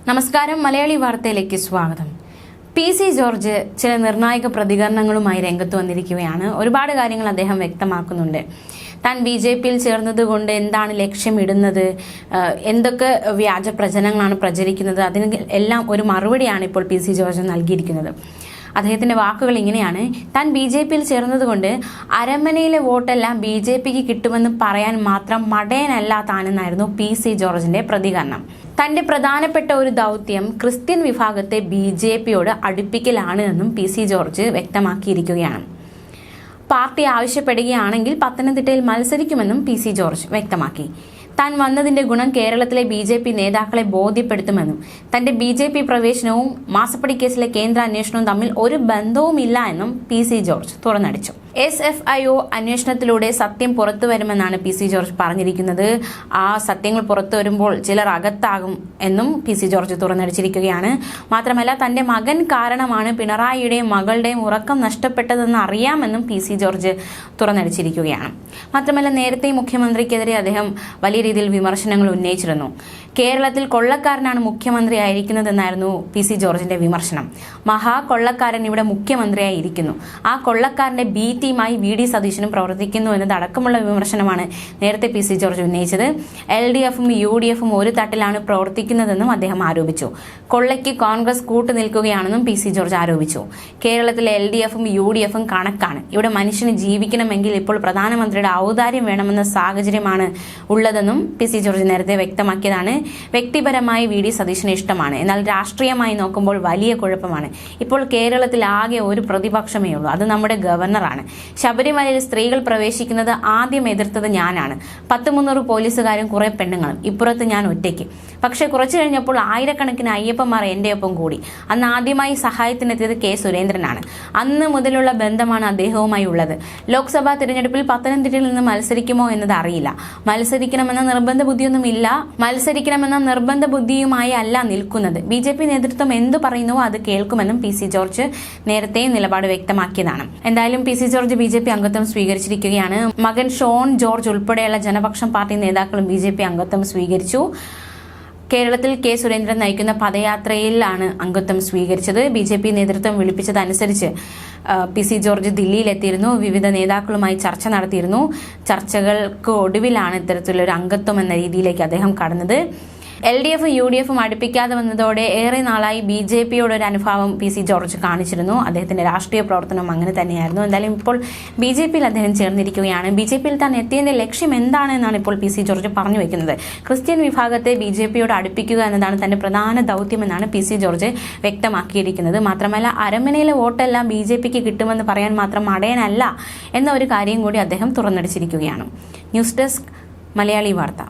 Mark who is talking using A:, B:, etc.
A: നമസ്കാരം, മലയാളി വാർത്തയിലേക്ക് സ്വാഗതം. പി.സി. ജോർജ് ചില നിർണായക പ്രതികരണങ്ങളുമായി രംഗത്ത് വന്നിരിക്കുകയാണ്. ഒരുപാട് കാര്യങ്ങൾ അദ്ദേഹം വ്യക്തമാക്കുന്നുണ്ട്. താൻ BJP-യിൽ ചേർന്നതുകൊണ്ട് എന്താണ് ലക്ഷ്യമിടുന്നത്, എന്തൊക്കെ വ്യാജ പ്രചരണങ്ങളാണ് പ്രചരിക്കുന്നത്, അതിന് എല്ലാം ഒരു മറുപടിയാണ് ഇപ്പോൾ പി.സി. ജോർജ് നൽകിയിരിക്കുന്നത്. അദ്ദേഹത്തിന്റെ വാക്കുകൾ ഇങ്ങനെയാണ്: താൻ BJP-യിൽ ചേർന്നതുകൊണ്ട് അരമനയിലെ വോട്ടെല്ലാം BJP-ക്ക് കിട്ടുമെന്ന് പറയാൻ മാത്രം മടയനല്ല താനെന്നായിരുന്നു പി.സി. ജോർജിന്റെ പ്രതികരണം. തന്റെ പ്രധാനപ്പെട്ട ഒരു ദൗത്യം ക്രിസ്ത്യൻ വിഭാഗത്തെ BJP-യോട് അടുപ്പിക്കലാണ് എന്നും പി.സി. ജോർജ് വ്യക്തമാക്കിയിരിക്കുകയാണ്. പാർട്ടി ആവശ്യപ്പെടുകയാണെങ്കിൽ പത്തനംതിട്ടയിൽ മത്സരിക്കുമെന്നും പി.സി. ജോർജ് വ്യക്തമാക്കി. താൻ വന്നതിന്റെ ഗുണം കേരളത്തിലെ BJP നേതാക്കളെ ബോധ്യപ്പെടുത്തുമെന്നും തന്റെ BJP പ്രവേശനവും മാസപ്പടി കേസിലെ കേന്ദ്ര അന്വേഷണവും തമ്മിൽ ഒരു ബന്ധവുമില്ല എന്നും പി.സി. ജോർജ് തുറന്നടിച്ചു. SFIO അന്വേഷണത്തിലൂടെ സത്യം പുറത്തു വരുമെന്നാണ് പി.സി. ജോർജ് പറഞ്ഞിരിക്കുന്നത്. ആ സത്യങ്ങൾ പുറത്തു വരുമ്പോൾ ചിലർ അകത്താകും എന്നും പി.സി. ജോർജ് തുറന്നടിച്ചിരിക്കുകയാണ്. മാത്രമല്ല, തന്റെ മകൻ കാരണമാണ് പിണറായിയുടെയും മകളുടെയും ഉറക്കം നഷ്ടപ്പെട്ടതെന്ന് അറിയാമെന്നും പി.സി. ജോർജ് തുറന്നടിച്ചിരിക്കുകയാണ്. മാത്രമല്ല, നേരത്തെ മുഖ്യമന്ത്രിക്കെതിരെ അദ്ദേഹം വലിയ രീതിയിൽ വിമർശനങ്ങൾ ഉന്നയിച്ചിരുന്നു. കേരളത്തിൽ കൊള്ളക്കാരനാണ് മുഖ്യമന്ത്രി ആയിരിക്കുന്നതെന്നായിരുന്നു പി.സി. ജോർജിന്റെ വിമർശനം. മഹാ കൊള്ളക്കാരൻ ഇവിടെ മുഖ്യമന്ത്രിയായി ഇരിക്കുന്നു, ആ കൊള്ളക്കാരന്റെ ബി ടീമായി VD സതീശനും പ്രവർത്തിക്കുന്നു എന്നതടക്കമുള്ള വിമർശനമാണ് നേരത്തെ പി.സി. ജോർജ് ഉന്നയിച്ചത്. LDF-ഉം UDF-ഉം ഒരു തട്ടിലാണ് പ്രവർത്തിക്കുന്നതെന്നും അദ്ദേഹം ആരോപിച്ചു. കൊള്ളയ്ക്ക് കോൺഗ്രസ് കൂട്ടുനിൽക്കുകയാണെന്നും പി.സി. ജോർജ് ആരോപിച്ചു. കേരളത്തിലെ LDF-ഉം UDF-ഉം കണക്കാണ്. ഇവിടെ മനുഷ്യന് ജീവിക്കണമെങ്കിൽ ഇപ്പോൾ പ്രധാനമന്ത്രിയുടെ ഔദാര്യം വേണമെന്ന സാഹചര്യമാണ് ഉള്ളതെന്നും പി.സി. ജോർജ് നേരത്തെ വ്യക്തമാക്കിയതാണ്. വ്യക്തിപരമായി VD സതീശന് ഇഷ്ടമാണ്, എന്നാൽ രാഷ്ട്രീയമായി നോക്കുമ്പോൾ വലിയ കുഴപ്പമാണ്. ഇപ്പോൾ കേരളത്തിൽ ആകെ ഒരു പ്രതിപക്ഷമേ ഉള്ളൂ, അത് നമ്മുടെ ഗവർണറാണ്. ശബരിമലയിൽ സ്ത്രീകൾ പ്രവേശിക്കുന്നത് ആദ്യം എതിർത്തത് ഞാനാണ്. 300 പോലീസുകാരും കുറെ പെണ്ണുങ്ങളും, ഇപ്പുറത്ത് ഞാൻ ഒറ്റയ്ക്ക്. പക്ഷെ കുറച്ചു കഴിഞ്ഞപ്പോൾ ആയിരക്കണക്കിന് അയ്യപ്പന്മാർ എൻ്റെ ഒപ്പം കൂടി. അന്ന് ആദ്യമായി സഹായത്തിനെത്തിയത് K. സുരേന്ദ്രനാണ്. അന്ന് മുതലുള്ള ബന്ധമാണ് അദ്ദേഹവുമായി ഉള്ളത്. ലോക്സഭാ തിരഞ്ഞെടുപ്പിൽ പത്തനംതിട്ടയിൽ നിന്ന് മത്സരിക്കുമോ എന്നത് അറിയില്ല. മത്സരിക്കണമെന്ന നിർബന്ധ ബുദ്ധിയുമായി അല്ല നിൽക്കുന്നത്. BJP നേതൃത്വം എന്തു പറയുന്നുവോ അത് കേൾക്കുമെന്നും പി.സി. ജോർജ് നേരത്തെ നിലപാട് വ്യക്തമാക്കിയതാണ്. എന്തായാലും പി.സി. ജോർജ് BJP അംഗത്വം സ്വീകരിച്ചിരിക്കുകയാണ്. മകൻ ഷോൺ ജോർജ് ഉൾപ്പെടെയുള്ള ജനപക്ഷം പാർട്ടി നേതാക്കളും BJP അംഗത്വം സ്വീകരിച്ചു. കേരളത്തിൽ K. സുരേന്ദ്രൻ നയിക്കുന്ന പദയാത്രയിലാണ് അംഗത്വം സ്വീകരിച്ചത്. BJP നേതൃത്വം വിളിപ്പിച്ചതനുസരിച്ച് പി.സി. ജോർജ് ദില്ലിയിലെത്തിയിരുന്നു. വിവിധ നേതാക്കളുമായി ചർച്ച നടത്തിയിരുന്നു. ചർച്ചകൾക്ക് ഒടുവിലാണ് ഇത്തരത്തിലൊരു അംഗത്വം എന്ന രീതിയിലേക്ക് അദ്ദേഹം കടന്നത്. LDF-ഉം UDF-ഉം അടുപ്പിക്കാതെ വന്നതോടെ ഏറെ നാളായി BJP-യോട് ഒരു അനുഭാവം പി.സി. ജോർജ് കാണിച്ചിരുന്നു. അദ്ദേഹത്തിന്റെ രാഷ്ട്രീയ പ്രവർത്തനം അങ്ങനെ തന്നെയായിരുന്നു. എന്തായാലും ഇപ്പോൾ BJP-യിൽ അദ്ദേഹം ചേർന്നിരിക്കുകയാണ്. BJP-യിൽ താൻ എത്തിയതിന്റെ ലക്ഷ്യം എന്താണെന്നാണ് ഇപ്പോൾ പി.സി. ജോർജ് പറഞ്ഞു വെക്കുന്നത്. ക്രിസ്ത്യൻ വിഭാഗത്തെ BJP-യോട് അടുപ്പിക്കുക എന്നതാണ് തന്റെ പ്രധാന ദൗത്യമെന്നാണ് പി.സി. ജോർജ് വ്യക്തമാക്കിയിരിക്കുന്നത്. മാത്രമല്ല, അരമനയിലെ വോട്ടെല്ലാം BJP-ക്ക് കിട്ടുമെന്ന് പറയാൻ മാത്രം മടയനല്ല എന്ന ഒരു കാര്യം കൂടി അദ്ദേഹം തുറന്നടിച്ചിരിക്കുകയാണ്. ന്യൂസ് ഡെസ്ക്, മലയാളി വാർത്ത.